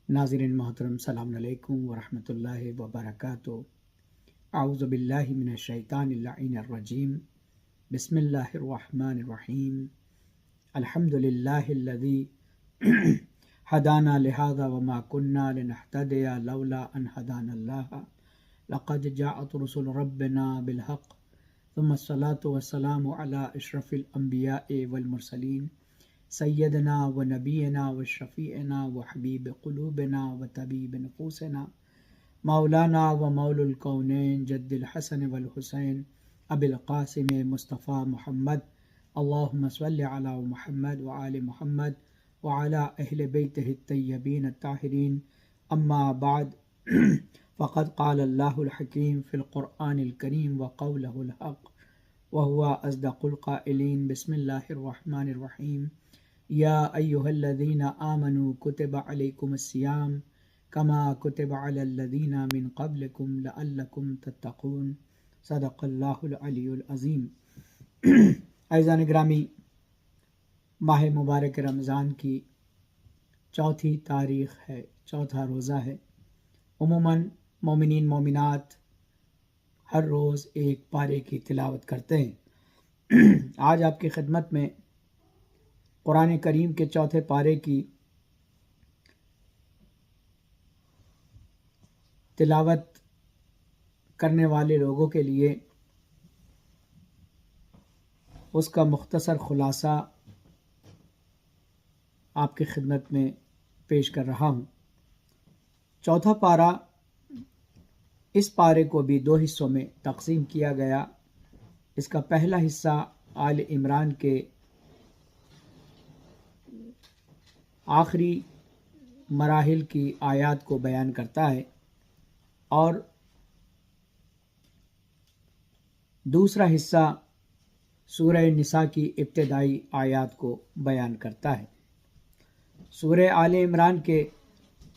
ناظرین محترم، السلام علیکم ورحمۃ اللہ وبرکاتہ۔ اعوذ باللہ من الشیطان اللعین الرجیم، بسم اللہ الرحمن الرحیم۔ الحمد للہ الذی ہدانا لہذا وما کنا لنہتدی لولا ان ہدانا اللہ، لقد جاءت رسل ربنا بالحق، ثم الصلاة والسلام علی اشرف الانبیاء والمرسلین، سیدنا و نبینا و شفیعنا و حبیب قلوبنا و طبیب نفوسنا، مولانا و مولا الکونین جد الحسن والحسین ابی القاسم مصطفیٰ محمد، اللہم صل علی محمد و آل محمد و علی اہل بیتہ الطیبین الطاہرین، اما بعد فقد قال اللہ الحکیم فی القرآن الکریم وقولہ الحق وهو اصدق القائلین۔ بسم اللہ الرحمن الرحیم۔ یا ایہا الذین آمنوا کتب علیکم الصیام کما کتب علی الذین من قبلکم لعلکم تتقون۔ صدق اللہ العلی العظیم۔ عزیزان گرامی، ماہ مبارک رمضان کی چوتھی تاریخ ہے، چوتھا روزہ ہے۔ عموماً مومنین مومنات ہر روز ایک پارے کی تلاوت کرتے ہیں۔ آج آپ کی خدمت میں قرآن کریم کے چوتھے پارے کی تلاوت کرنے والے لوگوں کے لیے اس کا مختصر خلاصہ آپ کی خدمت میں پیش کر رہا ہوں۔ چوتھا پارہ، اس پارے کو بھی دو حصوں میں تقسیم کیا گیا۔ اس کا پہلا حصہ آل عمران کے آخری مراحل کی آیات کو بیان کرتا ہے، اور دوسرا حصہ سورہ نساء کی ابتدائی آیات کو بیان کرتا ہے۔ سورہ آل عمران کے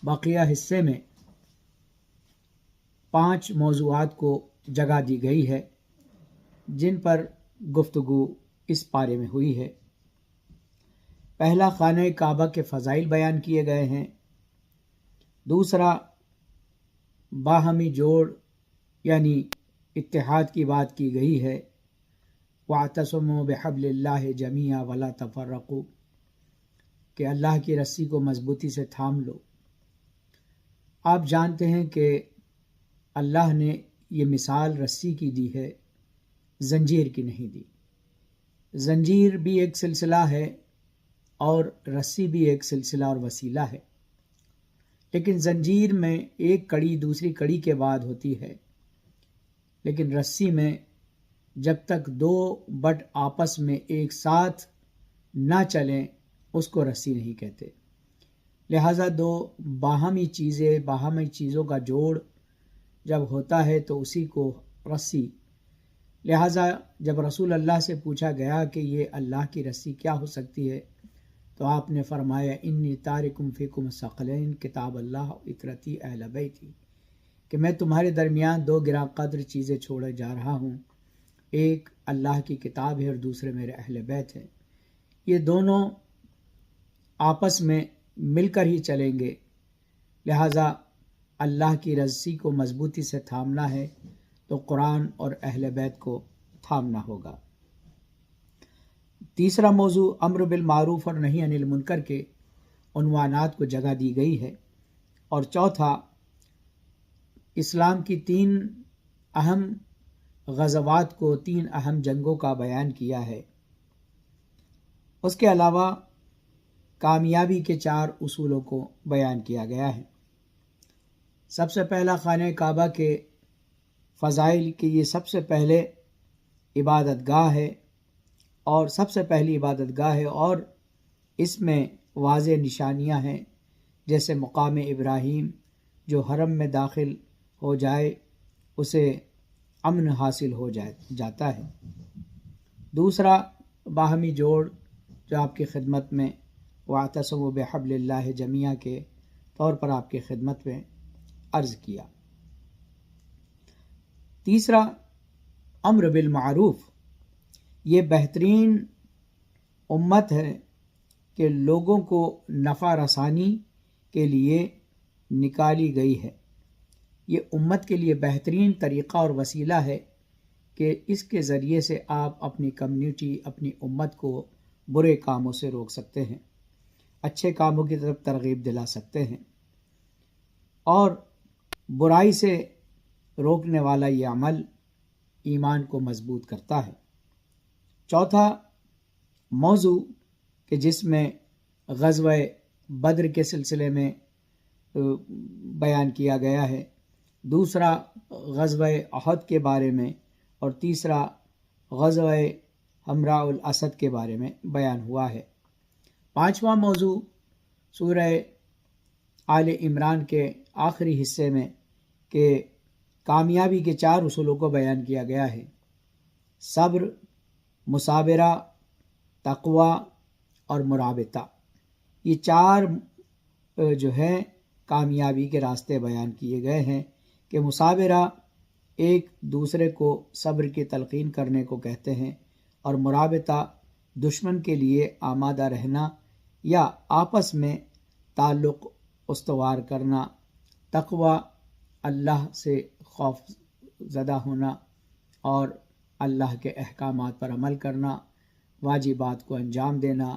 بقیہ حصے میں 5 موضوعات کو جگہ دی گئی ہے جن پر گفتگو اس پارے میں ہوئی ہے۔ پہلا، خانہ کعبہ کے فضائل بیان کیے گئے ہیں۔ دوسرا، باہمی جوڑ یعنی اتحاد کی بات کی گئی ہے۔ وَاعْتَصِمُوا بِحَبْلِ اللَّهِ جَمِيعًا وَلَا تَفَرَّقُوا، کہ اللہ کی رسی کو مضبوطی سے تھام لو۔ آپ جانتے ہیں کہ اللہ نے یہ مثال رسی کی دی ہے، زنجیر کی نہیں دی۔ زنجیر بھی ایک سلسلہ ہے اور رسی بھی ایک سلسلہ اور وسیلہ ہے، لیکن زنجیر میں ایک کڑی دوسری کڑی کے بعد ہوتی ہے، لیکن رسی میں جب تک 2 بٹ آپس میں ایک ساتھ نہ چلیں اس کو رسی نہیں کہتے۔ لہٰذا 2 باہمی چیزوں کا جوڑ جب ہوتا ہے تو اسی کو رسی۔ لہٰذا جب رسول اللہ سے پوچھا گیا کہ یہ اللہ کی رسی کیا ہو سکتی ہے تو آپ نے فرمایا انی تارکم فیکم الثقلین کتاب اللہ و اطرتی اہل بیتی، کہ میں تمہارے درمیان 2 گراں قدر چیزیں چھوڑے جا رہا ہوں، ایک اللہ کی کتاب ہے اور دوسرے میرے اہل بیت ہیں۔ یہ دونوں آپس میں مل کر ہی چلیں گے، لہٰذا اللہ کی رسی کو مضبوطی سے تھامنا ہے تو قرآن اور اہل بیت کو تھامنا ہوگا۔ تیسرا موضوع امر بالمعروف اور نہی عن المنکر کے عنوانات کو جگہ دی گئی ہے، اور چوتھا اسلام کی 3 اہم غزوات کو 3 اہم جنگوں کا بیان کیا ہے۔ اس کے علاوہ کامیابی کے 4 اصولوں کو بیان کیا گیا ہے۔ سب سے پہلا خانہ کعبہ کے فضائل کہ یہ سب سے پہلے عبادت گاہ ہے اور سب سے پہلی عبادت گاہ ہے، اور اس میں واضح نشانیاں ہیں، جیسے مقام ابراہیم جو حرم میں داخل ہو جائے اسے امن حاصل ہو جاتا ہے۔ دوسرا، باہمی جوڑ جو آپ کی خدمت میں وَاعْتَصِمُوا بِحَبْلِ اللَّهِ جَمِيعًا کے طور پر آپ کی خدمت میں عرض کیا۔ تیسرا، امر بالمعروف یہ بہترین امت ہے کہ لوگوں کو نفع رسانی کے لیے نکالی گئی ہے۔ یہ امت کے لیے بہترین طریقہ اور وسیلہ ہے کہ اس کے ذریعے سے آپ اپنی کمیونٹی، اپنی امت کو برے کاموں سے روک سکتے ہیں، اچھے کاموں کی طرف ترغیب دلا سکتے ہیں، اور برائی سے روکنے والا یہ عمل ایمان کو مضبوط کرتا ہے۔ چوتھا موضوع کہ جس میں غزوہ بدر کے سلسلے میں بیان کیا گیا ہے، دوسرا غزوہ احد کے بارے میں، اور تیسرا غزوہ حمراء الاسد کے بارے میں بیان ہوا ہے۔ پانچواں موضوع سورہ آل عمران کے آخری حصے میں کہ کامیابی کے 4 اصولوں کو بیان کیا گیا ہے: صبر، مثابرہ، تقوی اور مرابطہ۔ یہ 4 جو ہے کامیابی کے راستے بیان کیے گئے ہیں کہ مثابرہ ایک دوسرے کو صبر کی تلقین کرنے کو کہتے ہیں، اور مرابطہ دشمن کے لیے آمادہ رہنا یا آپس میں تعلق استوار کرنا، تقوی اللہ سے خوف زدہ ہونا اور اللہ کے احکامات پر عمل کرنا، واجبات کو انجام دینا،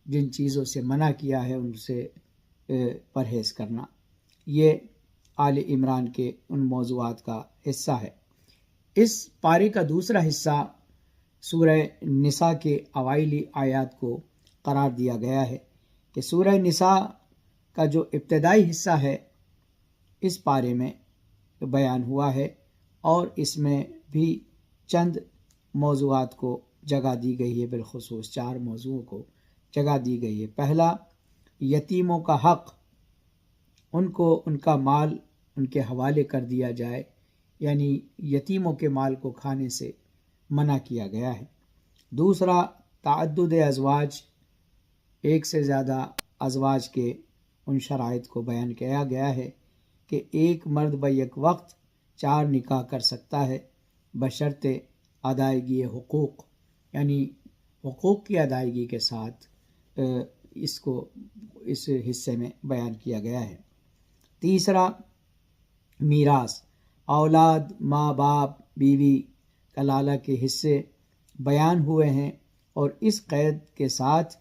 جن چیزوں سے منع کیا ہے ان سے پرہیز کرنا۔ یہ آل عمران کے ان موضوعات کا حصہ ہے۔ اس پارے کا دوسرا حصہ سورہ نساء کے اوائلی آیات کو قرار دیا گیا ہے کہ سورہ نساء کا جو ابتدائی حصہ ہے اس پارے میں بیان ہوا ہے، اور اس میں بھی چند موضوعات کو جگہ دی گئی ہے، بالخصوص 4 موضوعوں کو جگہ دی گئی ہے۔ پہلا، یتیموں کا حق، ان کو ان کا مال ان کے حوالے کر دیا جائے، یعنی یتیموں کے مال کو کھانے سے منع کیا گیا ہے۔ دوسرا، تعدد ازواج، ایک سے زیادہ ازواج کے ان شرائط کو بیان کیا گیا ہے کہ ایک مرد بیک وقت 4 نکاح کر سکتا ہے بشرط ادائیگی حقوق، یعنی حقوق کی ادائیگی کے ساتھ اس کو اس حصے میں بیان کیا گیا ہے۔ تیسرا، میراث، اولاد، ماں باپ، بیوی، کلالہ کے حصے بیان ہوئے ہیں، اور اس قید کے ساتھ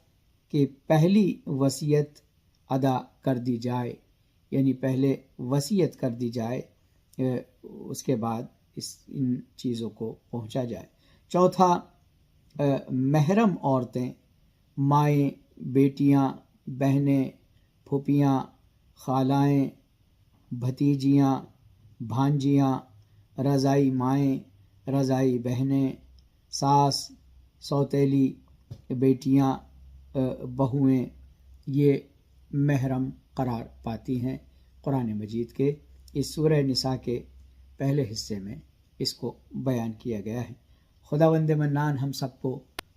کہ پہلی وصیت ادا کر دی جائے، یعنی پہلے وصیت کر دی جائے، اس کے بعد ان چیزوں کو پہنچا جائے۔ چوتھا، محرم عورتیں، مائیں، بیٹیاں، بہنیں، پھوپھیاں، خالائیں، بھتیجیاں، بھانجیاں، رضائی مائیں، رضائی بہنیں، ساس، سوتیلی بیٹیاں، بہویں، یہ محرم قرار پاتی ہیں۔ قرآن مجید کے اس سورہ نساء کے پہلے حصے میں اس کو بیان کیا گیا ہے۔ خداوند منان ہم سب کو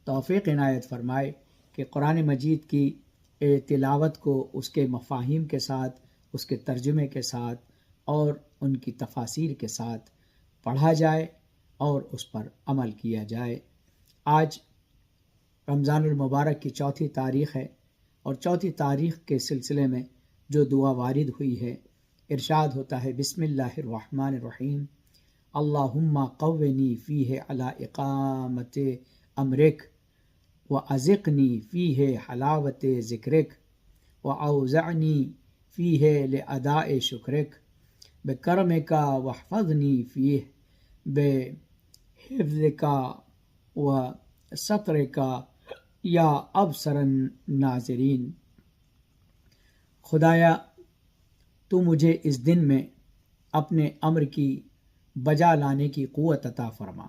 توفیق عنایت فرمائے کہ قرآن مجید کی تلاوت کو اس کے مفاہیم کے ساتھ، اس کے ترجمے کے ساتھ اور ان کی تفاسیر کے ساتھ پڑھا جائے اور اس پر عمل کیا جائے۔ آج رمضان المبارک کی 4 تاریخ ہے، اور 4 تاریخ کے سلسلے میں جو دعا وارد ہوئی ہے، ارشاد ہوتا ہے: بسم اللہ الرحمن الرحیم، اللہم قونی فیہ علی اقامت امرک وازقنی فیہ حلاوت ذکرک واوزعنی فیہ لاداء شکرک بکرمک واحفظنی فیہ بحفظک وسترک یا ابصر الناظرین۔ خدایا، تو مجھے اس دن میں اپنے امر کی بجا لانے کی قوت عطا فرما،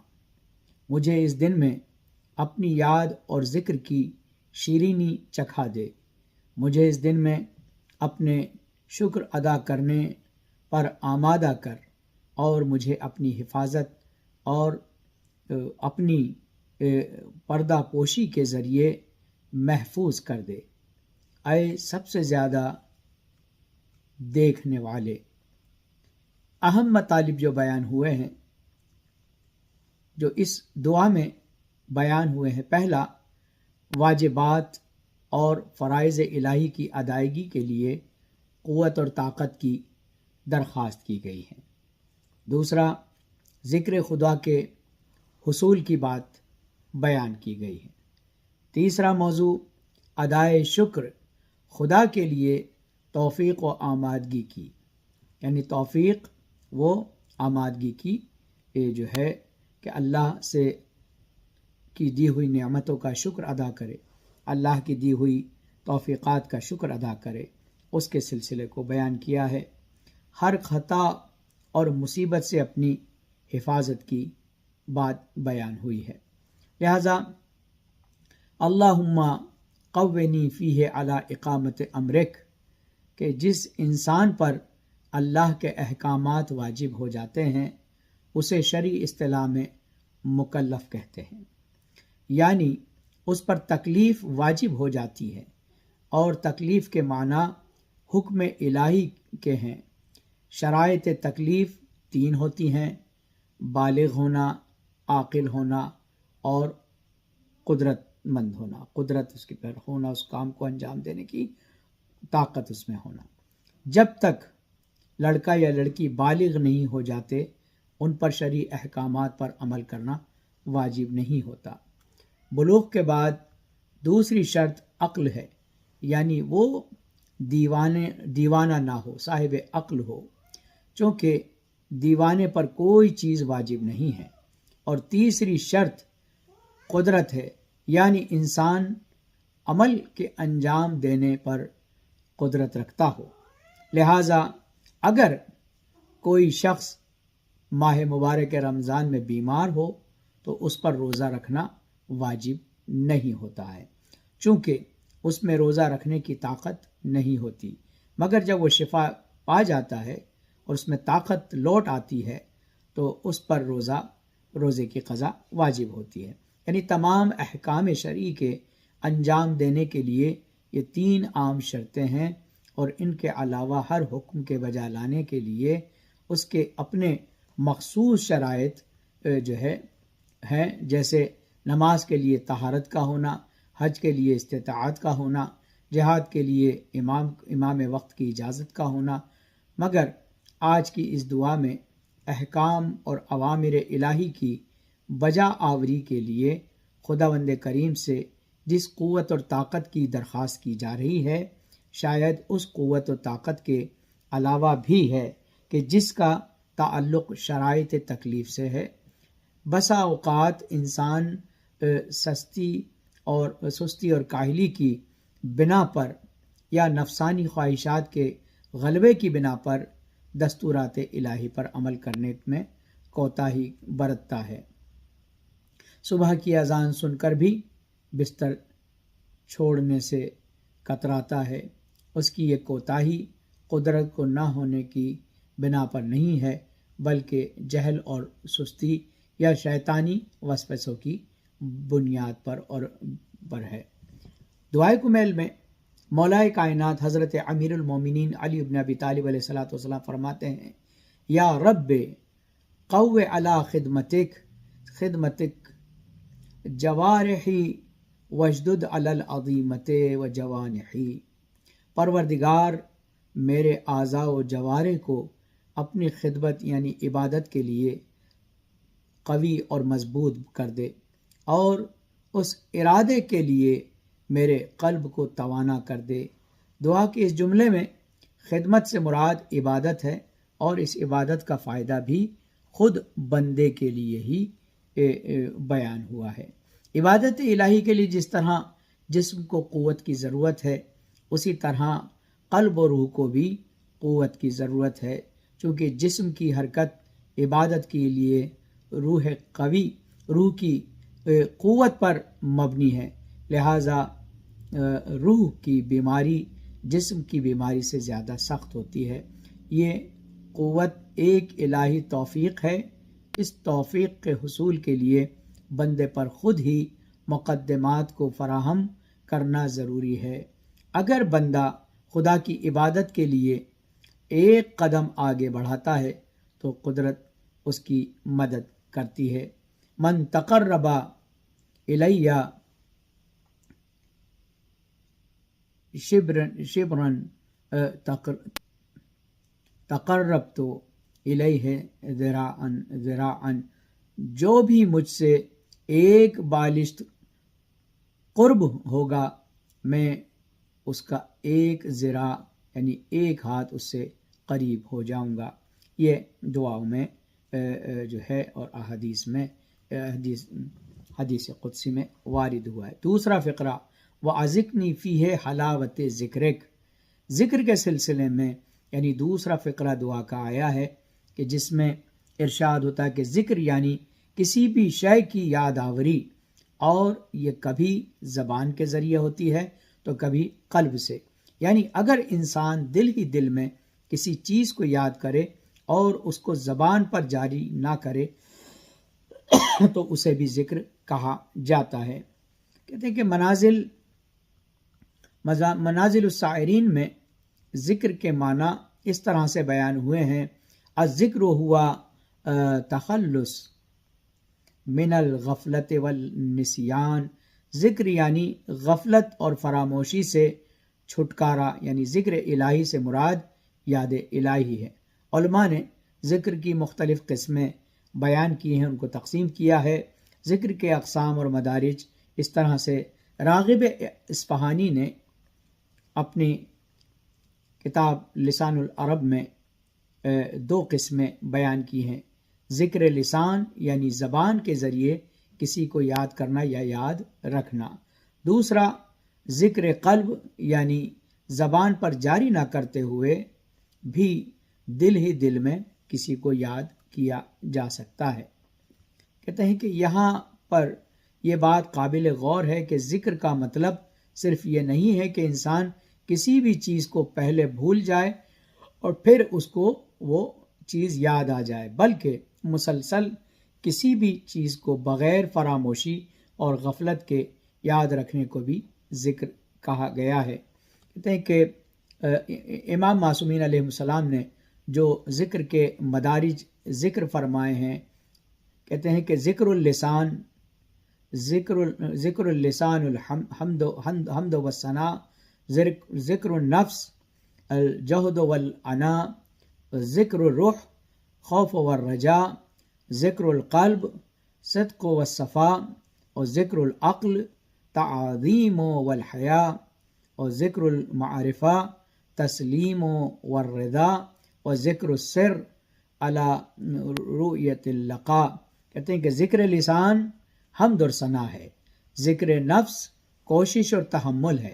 مجھے اس دن میں اپنی یاد اور ذکر کی شیرینی چکھا دے، مجھے اس دن میں اپنے شکر ادا کرنے پر آمادہ کر، اور مجھے اپنی حفاظت اور اپنی پردہ پوشی کے ذریعے محفوظ کر دے۔ اے سب سے زیادہ دیکھنے والے۔ اہم مطالب جو بیان ہوئے ہیں جو اس دعا میں بیان ہوئے ہیں، پہلا، واجبات اور فرائض الہی کی ادائیگی کے لیے قوت اور طاقت کی درخواست کی گئی ہے۔ دوسرا، ذکر خدا کے حصول کی بات بیان کی گئی ہے۔ تیسرا موضوع، ادائے شکر خدا کے لیے توفیق و آمادگی کی، یعنی توفیق و آمادگی کی، یہ جو ہے کہ اللہ سے کی دی ہوئی نعمتوں کا شکر ادا کرے، اللہ کی دی ہوئی توفیقات کا شکر ادا کرے، اس کے سلسلے کو بیان کیا ہے۔ ہر خطا اور مصیبت سے اپنی حفاظت کی بات بیان ہوئی ہے۔ لہذا اللہم قونی فیہ علی اقامت امرک، کہ جس انسان پر اللہ کے احکامات واجب ہو جاتے ہیں اسے شرعی اصطلاح میں مکلف کہتے ہیں، یعنی اس پر تکلیف واجب ہو جاتی ہے، اور تکلیف کے معنی حکم الہی کے ہیں۔ شرائط تکلیف 3 ہوتی ہیں: بالغ ہونا، عاقل ہونا اور قدرت مند ہونا، قدرت اس کے پر ہونا، اس کام کو انجام دینے کی طاقت اس میں ہونا۔ جب تک لڑکا یا لڑکی بالغ نہیں ہو جاتے ان پر شرعی احکامات پر عمل کرنا واجب نہیں ہوتا۔ بلوغ کے بعد دوسری شرط عقل ہے، یعنی وہ دیوانہ نہ ہو، صاحب عقل ہو، چونکہ دیوانے پر کوئی چیز واجب نہیں ہے۔ اور تیسری شرط قدرت ہے، یعنی انسان عمل کے انجام دینے پر قدرت رکھتا ہو۔ لہٰذا اگر کوئی شخص ماہ مبارک رمضان میں بیمار ہو تو اس پر روزہ رکھنا واجب نہیں ہوتا ہے، چونکہ اس میں روزہ رکھنے کی طاقت نہیں ہوتی، مگر جب وہ شفا پا جاتا ہے اور اس میں طاقت لوٹ آتی ہے تو اس پر روزے کی قضا واجب ہوتی ہے۔ یعنی تمام احکام شرعی کے انجام دینے کے لیے یہ 3 عام شرطیں ہیں، اور ان کے علاوہ ہر حکم کے بجا لانے کے لیے اس کے اپنے مخصوص شرائط جو ہیں، جیسے نماز کے لیے طہارت کا ہونا، حج کے لیے استطاعت کا ہونا، جہاد کے لیے امام وقت کی اجازت کا ہونا۔ مگر آج کی اس دعا میں احکام اور اوامر الہی کی بجا آوری کے لیے خداوند کریم سے جس قوت اور طاقت کی درخواست کی جا رہی ہے، شاید اس قوت و طاقت کے علاوہ بھی ہے کہ جس کا تعلق شرائط تکلیف سے ہے۔ بسا اوقات انسان سستی اور کاہلی کی بنا پر یا نفسانی خواہشات کے غلبے کی بنا پر دستورات الہی پر عمل کرنے میں کوتاہی برتتا ہے۔ صبح کی اذان سن کر بھی بستر چھوڑنے سے کتراتا ہے۔ اس کی یہ کوتاہی قدرت کو نہ ہونے کی بنا پر نہیں ہے، بلکہ جہل اور سستی یا شیطانی وسوسوں کی بنیاد پر ہے۔ دعائے کمیل میں مولائے کائنات حضرت امیر المومنین علی بن ابی طالب علیہ السلام فرماتے ہیں: یا رب قو علی خدمتک جوارحی وجدد علی العظیمت و جوانحی۔ پروردگار، میرے اعضاء و جوارح کو اپنی خدمت یعنی عبادت کے لیے قوی اور مضبوط کر دے، اور اس ارادے کے لیے میرے قلب کو توانا کر دے۔ دعا کے اس جملے میں خدمت سے مراد عبادت ہے، اور اس عبادت کا فائدہ بھی خود بندے کے لیے ہی بیان ہوا ہے۔ عبادت الہی کے لیے جس طرح جسم کو قوت کی ضرورت ہے، اسی طرح قلب و روح کو بھی قوت کی ضرورت ہے، چونکہ جسم کی حرکت عبادت کے لیے روح کی قوت پر مبنی ہے، لہذا روح کی بیماری جسم کی بیماری سے زیادہ سخت ہوتی ہے۔ یہ قوت ایک الہی توفیق ہے۔ اس توفیق کے حصول کے لیے بندے پر خود ہی مقدمات کو فراہم کرنا ضروری ہے۔ اگر بندہ خدا کی عبادت کے لیے ایک قدم آگے بڑھاتا ہے تو قدرت اس کی مدد کرتی ہے۔ من تقرب الی شبرا تقربت الیہ ذراعا، جو بھی مجھ سے ایک بالشت قرب ہوگا میں اس کا ایک ذراع یعنی ایک ہاتھ اس سے قریب ہو جاؤں گا۔ یہ دعاؤں میں جو ہے اور احادیث میں حدیث قدسی میں وارد ہوا ہے۔ دوسرا فقرہ وَأَذِقْنِي فِيهِ حَلَاوَةَ ذِكْرِكَ، ذکر کے سلسلے میں یعنی دوسرا فقرہ دعا کا آیا ہے کہ جس میں ارشاد ہوتا ہے کہ ذکر یعنی کسی بھی شے کی یاد آوری، اور یہ کبھی زبان کے ذریعے ہوتی ہے تو کبھی قلب سے، یعنی اگر انسان دل ہی دل میں کسی چیز کو یاد کرے اور اس کو زبان پر جاری نہ کرے تو اسے بھی ذکر کہا جاتا ہے۔ کہتے ہیں کہ منازل السائرین میں ذکر کے معنی اس طرح سے بیان ہوئے ہیں: الذکر ہوا تخلص من الغفلت والنسیان، ذکر یعنی غفلت اور فراموشی سے چھٹکارا، یعنی ذکر الہی سے مراد یاد الہی ہے۔ علماء نے ذکر کی مختلف قسمیں بیان کی ہیں، ان کو تقسیم کیا ہے۔ ذکر کے اقسام اور مدارج اس طرح سے راغب اصفہانی نے اپنی کتاب لسان العرب میں دو قسمیں بیان کی ہیں: ذکر لسان یعنی زبان کے ذریعے کسی کو یاد کرنا یا یاد رکھنا، دوسرا ذکر قلب یعنی زبان پر جاری نہ کرتے ہوئے بھی دل ہی دل میں کسی کو یاد کیا جا سکتا ہے۔ کہتے ہیں کہ یہاں پر یہ بات قابل غور ہے کہ ذکر کا مطلب صرف یہ نہیں ہے کہ انسان کسی بھی چیز کو پہلے بھول جائے اور پھر اس کو وہ چیز یاد آ جائے، بلکہ مسلسل کسی بھی چیز کو بغیر فراموشی اور غفلت کے یاد رکھنے کو بھی ذکر کہا گیا ہے۔ کہتے ہیں کہ امام معصومین علیہ السلام نے جو ذکر کے مدارج ذکر فرمائے ہیں، کہتے ہیں کہ ذکر اللسان الحمد والثناء، ذکر النفس الجہد والعناء، ذکر الروح خوف والرجاء، ذکر القلب صدق والصفاء، اور ذکر العقل تعظیم والحیاء، اور ذکر المعرفہ تسلیم والرضا، اور ذکر السر علی رؤیت اللقاء۔ کہتے ہیں کہ ذکر لسان حمد اور ثنا ہے، ذکر نفس کوشش اور تحمل ہے،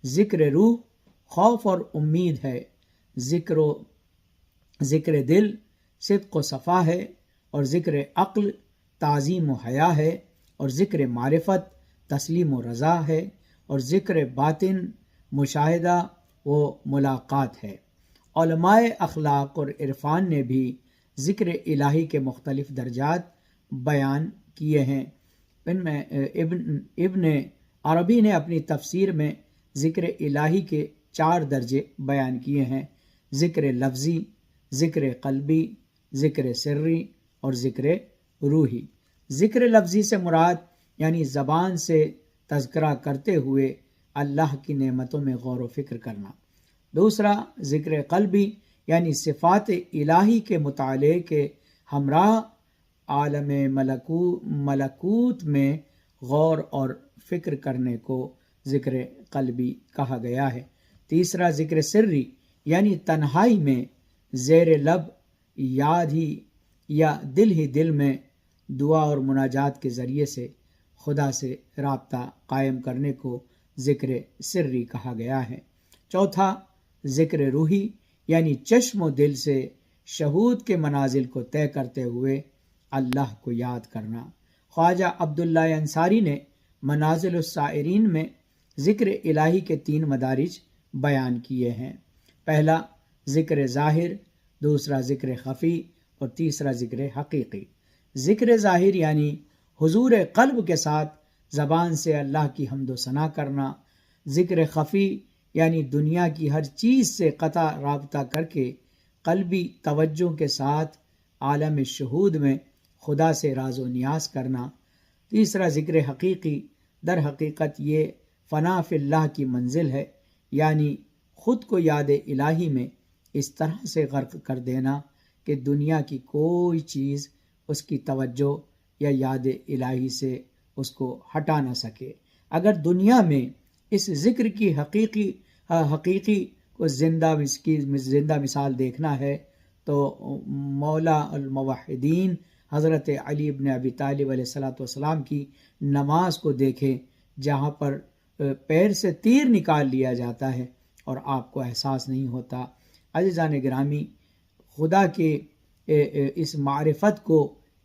ذکر روح خوف اور امید ہے، ذکر دل صدق و صفا ہے، اور ذکر عقل تعظیم و حیا ہے، اور ذکر معرفت تسلیم و رضا ہے، اور ذکر باطن مشاہدہ و ملاقات ہے۔ علماء اخلاق اور عرفان نے بھی ذکر الہی کے مختلف درجات بیان کیے ہیں۔ ان میں ابن عربی نے اپنی تفسیر میں ذکر الہی کے 4 درجے بیان کیے ہیں: ذکر لفظی، ذکر قلبی، ذکر سری اور ذکر روحی۔ ذکر لفظی سے مراد یعنی زبان سے تذکرہ کرتے ہوئے اللہ کی نعمتوں میں غور و فکر کرنا، دوسرا ذکر قلبی یعنی صفات الہی کے مطالعے کے ہمراہ عالم ملکوت میں غور اور فکر کرنے کو ذکر قلبی کہا گیا ہے، تیسرا ذکر سری یعنی تنہائی میں زیر لب یاد ہی یا دل ہی دل میں دعا اور مناجات کے ذریعے سے خدا سے رابطہ قائم کرنے کو ذکر سری کہا گیا ہے، چوتھا ذکر روحی یعنی چشم و دل سے شہود کے منازل کو طے کرتے ہوئے اللہ کو یاد کرنا۔ خواجہ عبداللہ انصاری نے منازل السائرین میں ذکر الہی کے 3 مدارج بیان کیے ہیں: پہلا ذکر ظاہر، دوسرا ذکر خفی اور تیسرا ذکر حقیقی۔ ذکر ظاہر یعنی حضور قلب کے ساتھ زبان سے اللہ کی حمد و ثنا کرنا، ذکر خفی یعنی دنیا کی ہر چیز سے قطع رابطہ کر کے قلبی توجہ کے ساتھ عالم شہود میں خدا سے راز و نیاز کرنا۔ تیسرا ذکر حقیقی، در حقیقت یہ فنا فی اللہ کی منزل ہے، یعنی خود کو یاد الہی میں اس طرح سے غرق کر دینا کہ دنیا کی کوئی چیز اس کی توجہ یا یاد الہی سے اس کو ہٹا نہ سکے۔ اگر دنیا میں اس ذکر کی حقیقی کو زندہ مثال دیکھنا ہے تو مولا الموحدین حضرت علی بن ابی طالب علیہ السلام کی نماز کو دیکھیں، جہاں پر پیر سے تیر نکال لیا جاتا ہے اور آپ کو احساس نہیں ہوتا۔ عزیزان گرامی، خدا کے اس معرفت کو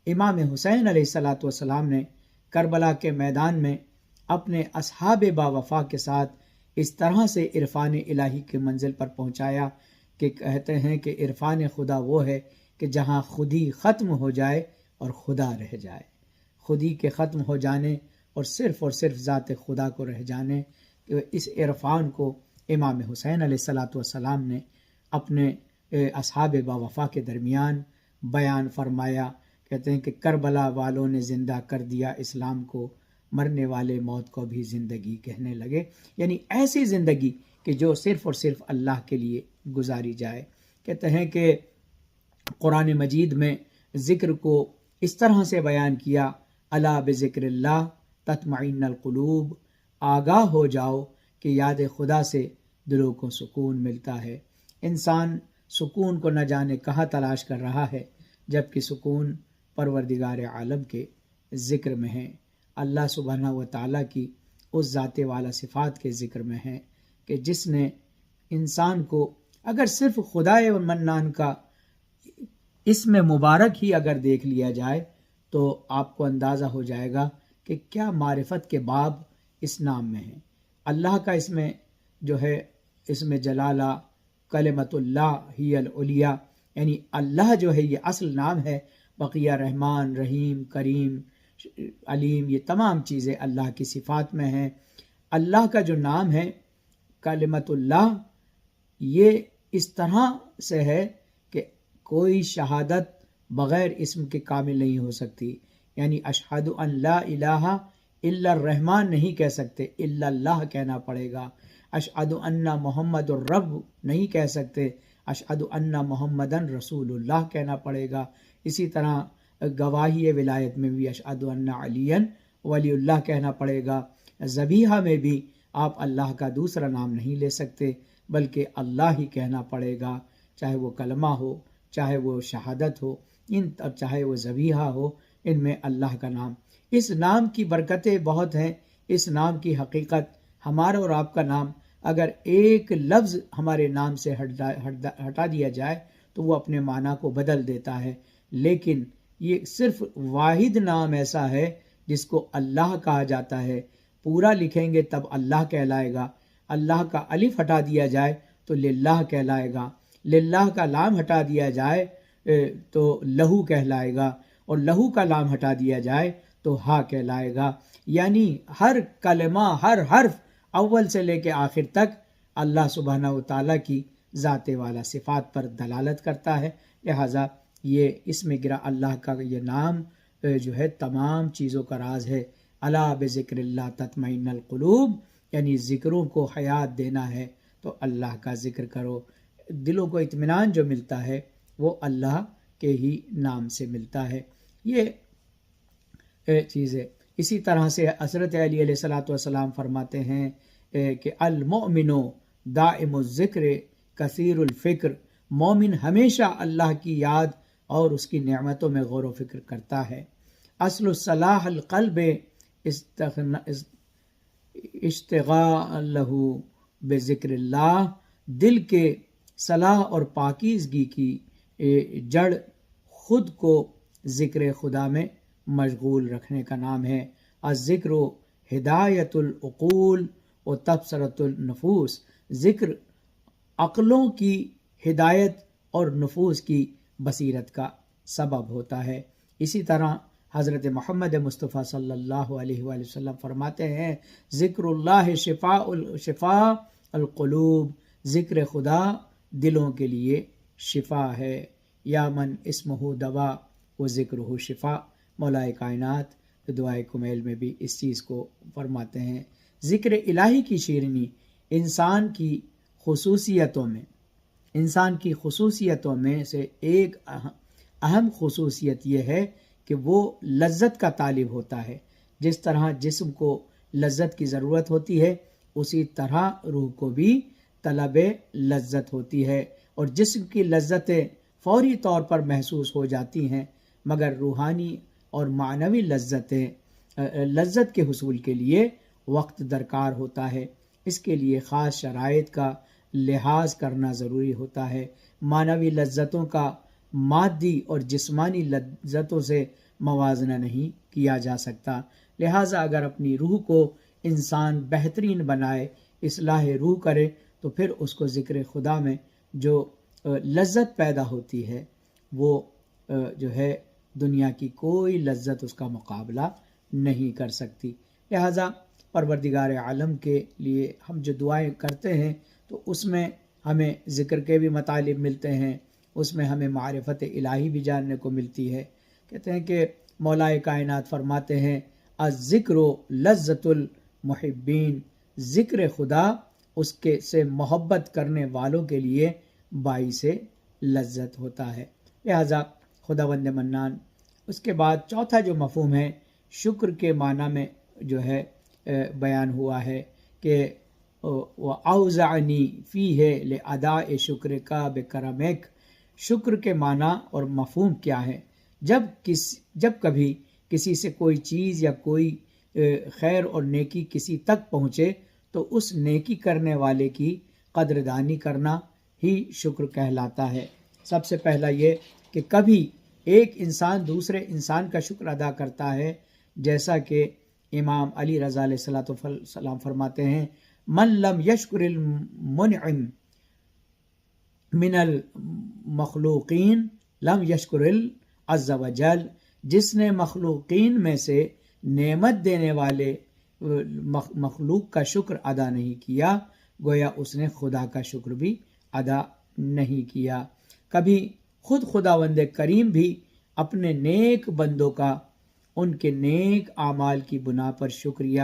امام حسین علیہ السلام نے کربلا کے میدان میں اپنے اصحاب باوفا کے ساتھ اس طرح سے عرفان الہی کے منزل پر پہنچایا کہ کہتے ہیں کہ عرفان خدا وہ ہے کہ جہاں خودی ختم ہو جائے اور خدا رہ جائے۔ خودی کے ختم ہو جانے اور صرف ذات خدا کو رہ جانے، اس عرفان کو امام حسین علیہ السلام نے اپنے اصحاب باوفا کے درمیان بیان فرمایا۔ کہتے ہیں کہ کربلا والوں نے زندہ کر دیا اسلام کو، مرنے والے موت کو بھی زندگی کہنے لگے، یعنی ایسی زندگی کہ جو صرف اور صرف اللہ کے لیے گزاری جائے۔ کہتے ہیں کہ قرآن مجید میں ذکر کو اس طرح سے بیان کیا، الا بذکر اللہ تطمئن القلوب، آگاہ ہو جاؤ کہ یاد خدا سے دلوں کو سکون ملتا ہے۔ انسان سکون کو نہ جانے کہاں تلاش کر رہا ہے، جبکہ سکون پروردگار عالم کے ذکر میں ہے، اللہ سبحانہ و تعالیٰ کی اس ذات والا صفات کے ذکر میں ہے کہ جس نے انسان کو اگر صرف خدائے منان کا اسم مبارک ہی اگر دیکھ لیا جائے تو آپ کو اندازہ ہو جائے گا کہ کیا معرفت کے باب اس نام میں ہیں۔ اللہ کا اس میں جو ہے اسم جلالہ کلمت اللہ ہی العلیٰ، یعنی اللہ جو ہے یہ اصل نام ہے، بقیہ رحمان، رحیم، کریم، علیم، یہ تمام چیزیں اللہ کی صفات میں ہیں۔ اللہ کا جو نام ہے کلمت اللہ، یہ اس طرح سے ہے کہ کوئی شہادت بغیر اسم کے کامل نہیں ہو سکتی، یعنی اشہد ان لا الہ الا الرحمن نہیں کہہ سکتے، الا اللہ کہنا پڑے گا۔ اشہد ان محمد الرب نہیں کہہ سکتے، اشہد ان محمدن رسول اللہ کہنا پڑے گا۔ اسی طرح گواہی ولایت میں بھی اشہد ان علی ولی اللہ کہنا پڑے گا۔ ذبیحہ میں بھی آپ اللہ کا دوسرا نام نہیں لے سکتے بلکہ اللہ ہی کہنا پڑے گا، چاہے وہ کلمہ ہو، چاہے وہ شہادت ہو، چاہے وہ ذبیحہ ہو، ان میں اللہ کا نام۔ اس نام کی برکتیں بہت ہیں، اس نام کی حقیقت، ہمارا اور آپ کا نام اگر ایک لفظ ہمارے نام سے ہٹا دیا جائے تو وہ اپنے معنی کو بدل دیتا ہے، لیکن یہ صرف واحد نام ایسا ہے جس کو اللہ کہا جاتا ہے۔ پورا لکھیں گے تب اللہ کہلائے گا، اللہ کا الف ہٹا دیا جائے تو للہ کہلائے گا، للہ کا لام ہٹا دیا جائے تو لہو کہلائے گا، اور لہو کا لام ہٹا دیا جائے تو ہا کہلائے گا۔ یعنی ہر کلمہ، ہر حرف اول سے لے کے آخر تک اللہ سبحانہ و تعالیٰ کی ذات والا صفات پر دلالت کرتا ہے، لہٰذا یہ اسم گرا اللہ کا یہ نام جو ہے تمام چیزوں کا راز ہے۔ الا بذکر اللہ تطمئن القلوب، یعنی ذکروں کو حیات دینا ہے تو اللہ کا ذکر کرو، دلوں کو اطمینان جو ملتا ہے وہ اللہ کے ہی نام سے ملتا ہے۔ یہ چیز ہے۔ اسی طرح سے حضرت علی علیہ السلام فرماتے ہیں کہ المؤمن دائم الذکر کثیر الفکر، مومن ہمیشہ اللہ کی یاد اور اس کی نعمتوں میں غور و فکر کرتا ہے۔ اصل صلاح القلب اشتغالہ بذکر اللہ، دل کے صلاح اور پاکیزگی کی جڑ خود کو ذکر خدا میں مشغول رکھنے کا نام ہے۔ الذکر ہدایت العقول و تبصرۃ النفوس، ذکر عقلوں کی ہدایت اور نفوس کی بصیرت کا سبب ہوتا ہے۔ اسی طرح حضرت محمد مصطفیٰ صلی اللہ علیہ وآلہ وسلم فرماتے ہیں ذکر اللہ شفاء القلوب، ذکر خدا دلوں کے لیے شفا ہے۔ یا من اسمہ دوا وہ ذکر ہو شفا۔ مولا کائنات دعائے کمیل میں بھی اس چیز کو فرماتے ہیں۔ ذکر الہی کی شیرینی انسان کی خصوصیتوں میں سے ایک اہم خصوصیت یہ ہے کہ وہ لذت کا طالب ہوتا ہے۔ جس طرح جسم کو لذت کی ضرورت ہوتی ہے، اسی طرح روح کو بھی طلب لذت ہوتی ہے، اور جسم کی لذتیں فوری طور پر محسوس ہو جاتی ہیں، مگر روحانی اور معنوی لذت کے حصول کے لیے وقت درکار ہوتا ہے۔ اس کے لیے خاص شرائط کا لحاظ کرنا ضروری ہوتا ہے۔ معنوی لذتوں کا مادی اور جسمانی لذتوں سے موازنہ نہیں کیا جا سکتا۔ لہٰذا اگر اپنی روح کو انسان بہترین بنائے، اصلاح روح کرے، تو پھر اس کو ذکر خدا میں جو لذت پیدا ہوتی ہے، وہ جو ہے دنیا کی کوئی لذت اس کا مقابلہ نہیں کر سکتی۔ لہٰذا پروردگار عالم کے لیے ہم جو دعائیں کرتے ہیں تو اس میں ہمیں ذکر کے بھی مطالب ملتے ہیں، اس میں ہمیں معرفت الہی بھی جاننے کو ملتی ہے۔ کہتے ہیں کہ مولا کائنات فرماتے ہیں الذکر لذت المحبین، ذکر خدا اس کے سے محبت کرنے والوں کے لیے باعث لذت ہوتا ہے۔ لہذا خداوند منان۔ اس کے بعد چوتھا جو مفہوم ہے شکر کے معنی میں جو ہے بیان ہوا ہے کہ وَأَوْزَعَنِي فِيهِ لِأَدَاءِ شُكْرِكَ بِكَرَمِكَ۔ شکر کے معنی اور مفہوم کیا ہے؟ جب کبھی کسی سے کوئی چیز یا کوئی خیر اور نیکی کسی تک پہنچے تو اس نیکی کرنے والے کی قدردانی کرنا ہی شکر کہلاتا ہے۔ سب سے پہلا یہ کہ کبھی ایک انسان دوسرے انسان کا شکر ادا کرتا ہے، جیسا کہ امام علی رضا علیہ السلام فرماتے ہیں من لم یشکر المنعم من المخلوقین لم یشکر عز وجل، جس نے مخلوقین میں سے نعمت دینے والے مخلوق کا شکر ادا نہیں کیا، گویا اس نے خدا کا شکر بھی ادا نہیں کیا۔ کبھی خود خداوند کریم بھی اپنے نیک بندوں کا ان کے نیک اعمال کی بنا پر شکریہ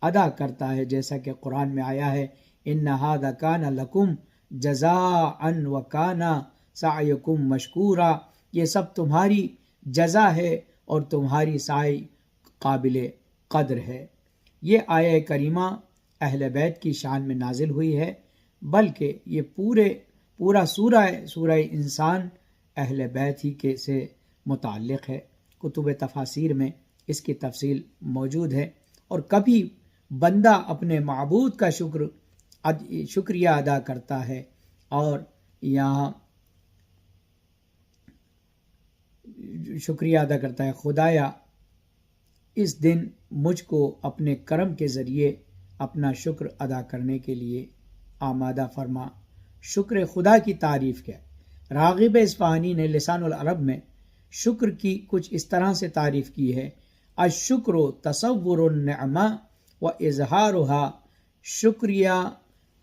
ادا کرتا ہے، جیسا کہ قرآن میں آیا ہے ان ھذا کان لکم جزاء وکان سعیکم مشکورا، یہ سب تمہاری جزا ہے اور تمہاری سعی قابل قدر ہے۔ یہ آیہ کریمہ اہل بیت کی شان میں نازل ہوئی ہے، بلکہ یہ پورا سورہ انسان اہل بیت ہی کے سے متعلق ہے۔ کتب تفاسیر میں اس کی تفصیل موجود ہے۔ اور کبھی بندہ اپنے معبود کا شکریہ ادا کرتا ہے، اور یہاں شکریہ ادا کرتا ہے خدایا اس دن مجھ کو اپنے کرم کے ذریعے اپنا شکر ادا کرنے کے لیے آمادہ فرما۔ شکر خدا کی تعریف کیا؟ راغب اصفہانی نے لسان العرب میں شکر کی کچھ اس طرح سے تعریف کی ہے الشکر تصور النعمہ و اظہارها، شکریہ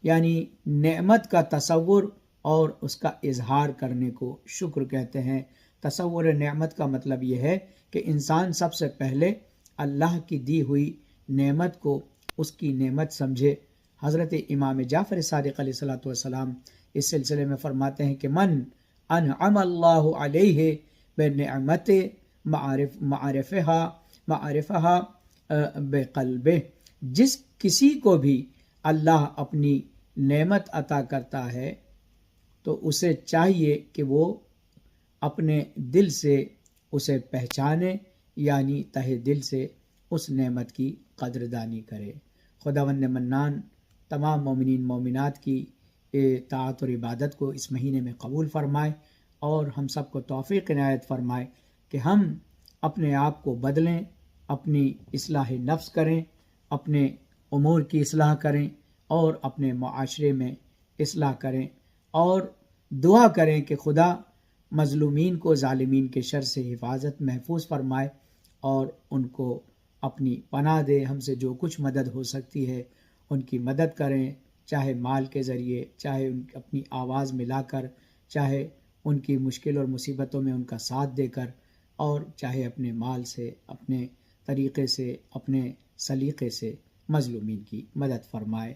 یعنی نعمت کا تصور اور اس کا اظہار کرنے کو شکر کہتے ہیں۔ تصور نعمت کا مطلب یہ ہے کہ انسان سب سے پہلے اللہ کی دی ہوئی نعمت کو اس کی نعمت سمجھے۔ حضرت امام جعفر صادق علیہ السلام اس سلسلے میں فرماتے ہیں کہ من انعم اللہ علیہ بنعمت معرفہا بقلبہ، جس کسی کو بھی اللہ اپنی نعمت عطا کرتا ہے تو اسے چاہیے کہ وہ اپنے دل سے اسے پہچانے، یعنی تہ دل سے اس نعمت کی قدردانی کرے۔ خداوند منان تمام مومنین مومنات کی طاعت اور عبادت کو اس مہینے میں قبول فرمائے، اور ہم سب کو توفیق عنایت فرمائے کہ ہم اپنے آپ کو بدلیں، اپنی اصلاح نفس کریں، اپنے امور کی اصلاح کریں، اور اپنے معاشرے میں اصلاح کریں، اور دعا کریں کہ خدا مظلومین کو ظالمین کے شر سے حفاظت محفوظ فرمائے اور ان کو اپنی پناہ دے۔ ہم سے جو کچھ مدد ہو سکتی ہے ان کی مدد کریں، چاہے مال کے ذریعے، چاہے اپنی آواز ملا کر، چاہے ان کی مشکل اور مصیبتوں میں ان کا ساتھ دے کر، اور چاہے اپنے مال سے، اپنے طریقے سے، اپنے سلیقے سے مظلومین کی مدد فرمائے۔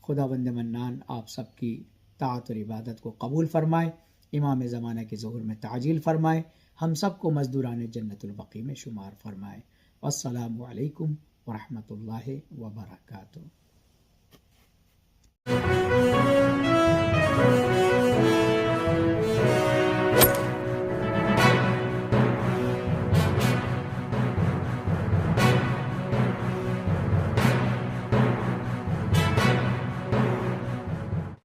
خداوند منان آپ سب کی طاعت اور عبادت کو قبول فرمائے، امام زمانہ کے ظہور میں تعجیل فرمائے، ہم سب کو مزدوران جنت البقیع میں شمار فرمائے۔ والسلام علیکم ورحمۃ اللہ وبرکاتہ۔